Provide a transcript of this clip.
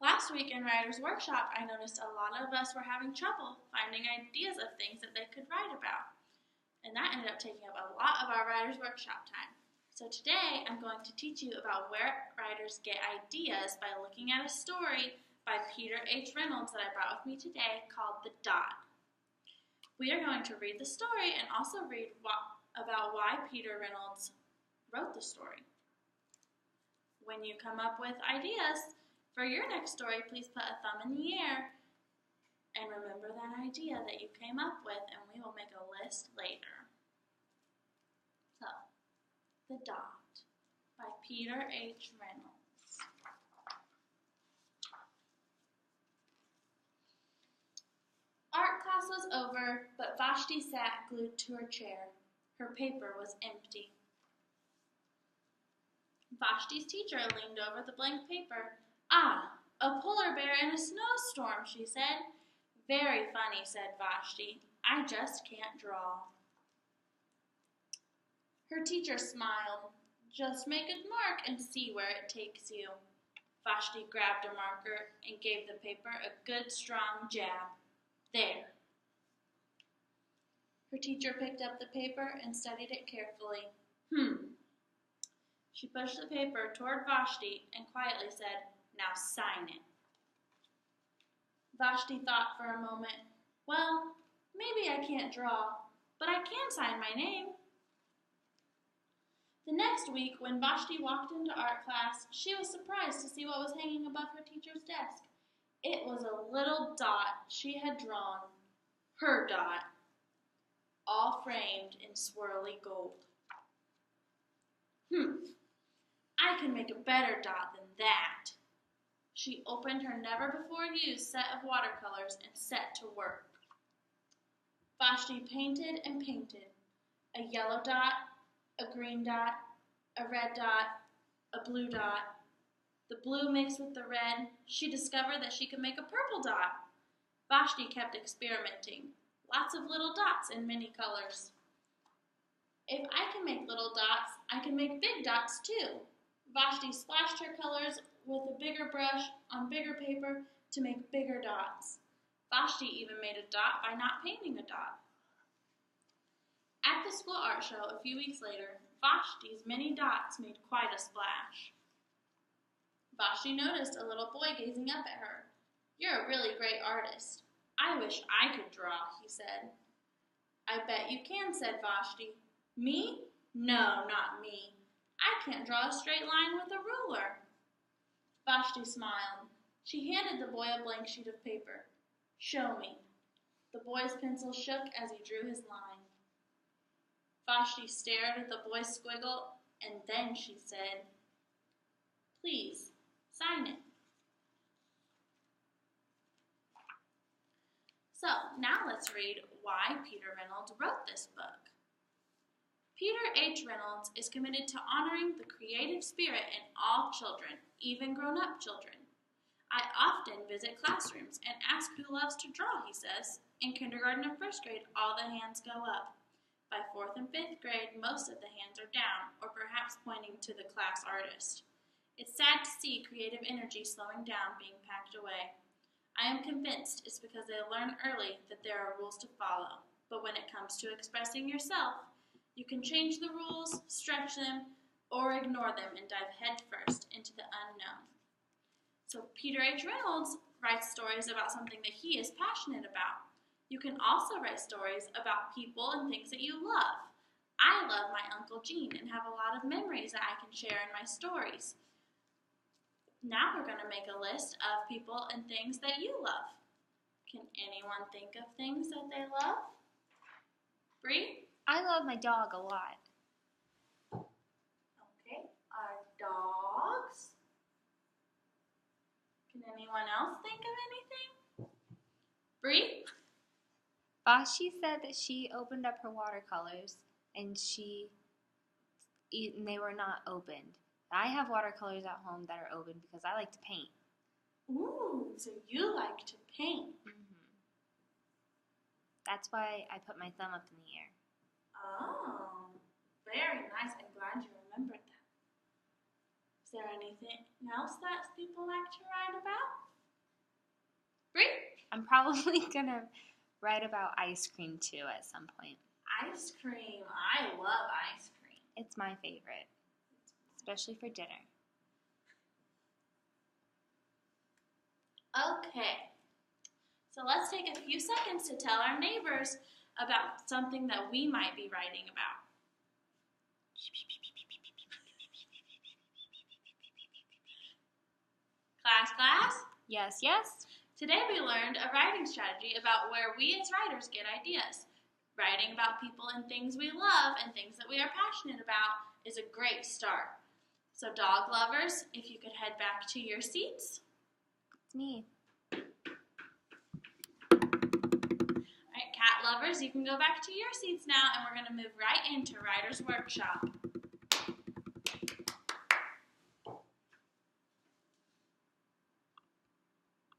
Last week in Writer's Workshop, I noticed a lot of us were having trouble finding ideas of things that they could write about. And that ended up taking up a lot of our Writer's Workshop time. So today, I'm going to teach you about where writers get ideas by looking at a story by Peter H. Reynolds that I brought with me today called The Dot. We are going to read the story and also read about why Peter Reynolds wrote the story. When you come up with ideas for your next story, please put a thumb in the air and remember that idea that you came up with, and we will make a list later. So, The Dot by Peter H. Reynolds. Art class was over, but Vashti sat glued to her chair. Her paper was empty. Vashti's teacher leaned over the blank paper. "Ah, a polar bear in a snowstorm," she said. "Very funny," said Vashti. "I just can't draw." Her teacher smiled. "Just make a mark and see where it takes you." Vashti grabbed a marker and gave the paper a good strong jab. "There." Her teacher picked up the paper and studied it carefully. She pushed the paper toward Vashti and quietly said, "Now sign it." Vashti thought for a moment. "Well, maybe I can't draw, but I can sign my name." The next week, when Vashti walked into art class, she was surprised to see what was hanging above her teacher's desk. It was a little dot she had drawn, her dot, all framed in swirly gold. I can make a better dot than that." She opened her never-before-used set of watercolors and set to work. Vashti painted and painted. A yellow dot, a green dot, a red dot, a blue dot. The blue mixed with the red, she discovered that she could make a purple dot. Vashti kept experimenting. Lots of little dots in many colors. "If I can make little dots, I can make big dots too." Vashti splashed her colors with a bigger brush on bigger paper to make bigger dots. Vashti even made a dot by not painting a dot. At the school art show a few weeks later, Vashti's many dots made quite a splash. Vashti noticed a little boy gazing up at her. "You're a really great artist. I wish I could draw," he said. "I bet you can," said Vashti. "Me? No, not me. I can't draw a straight line with a ruler." Vashti smiled. She handed the boy a blank sheet of paper. "Show me." The boy's pencil shook as he drew his line. Vashti stared at the boy's squiggle, and then she said, "Please, sign it." So, now let's read why Peter Reynolds wrote this book. Peter H. Reynolds is committed to honoring the creative spirit in all children, even grown-up children. "I often visit classrooms and ask who loves to draw," he says. "In kindergarten and first grade, all the hands go up. By 4th and 5th grade, most of the hands are down, or perhaps pointing to the class artist. It's sad to see creative energy slowing down, being packed away. I am convinced it's because they learn early that there are rules to follow. But when it comes to expressing yourself, you can change the rules, stretch them, or ignore them and dive headfirst into the unknown." So Peter H. Reynolds writes stories about something that he is passionate about. You can also write stories about people and things that you love. I love my Uncle Gene and have a lot of memories that I can share in my stories. Now we're going to make a list of people and things that you love. Can anyone think of things that they love? Bree? I love my dog a lot. Okay, our dogs. Can anyone else think of anything? Bree? Vashti said that she opened up her watercolors and they were not opened. I have watercolors at home that are open because I like to paint. Ooh, so you like to paint. That's why I put my thumb up in the air. Oh, very nice. I'm glad you remembered that. Is there anything else that people like to write about? I'm probably going to write about ice cream too at some point. Ice cream. I love ice cream. It's my favorite, especially for dinner. Okay. So let's take a few seconds to tell our neighbors about something that we might be writing about. Class? Yes, yes. Today we learned a writing strategy about where we as writers get ideas. Writing about people and things we love and things that we are passionate about is a great start. So dog lovers, if you could head back to your seats. It's me. All right, cat lovers, you can go back to your seats now, and we're going to move right into Writer's Workshop.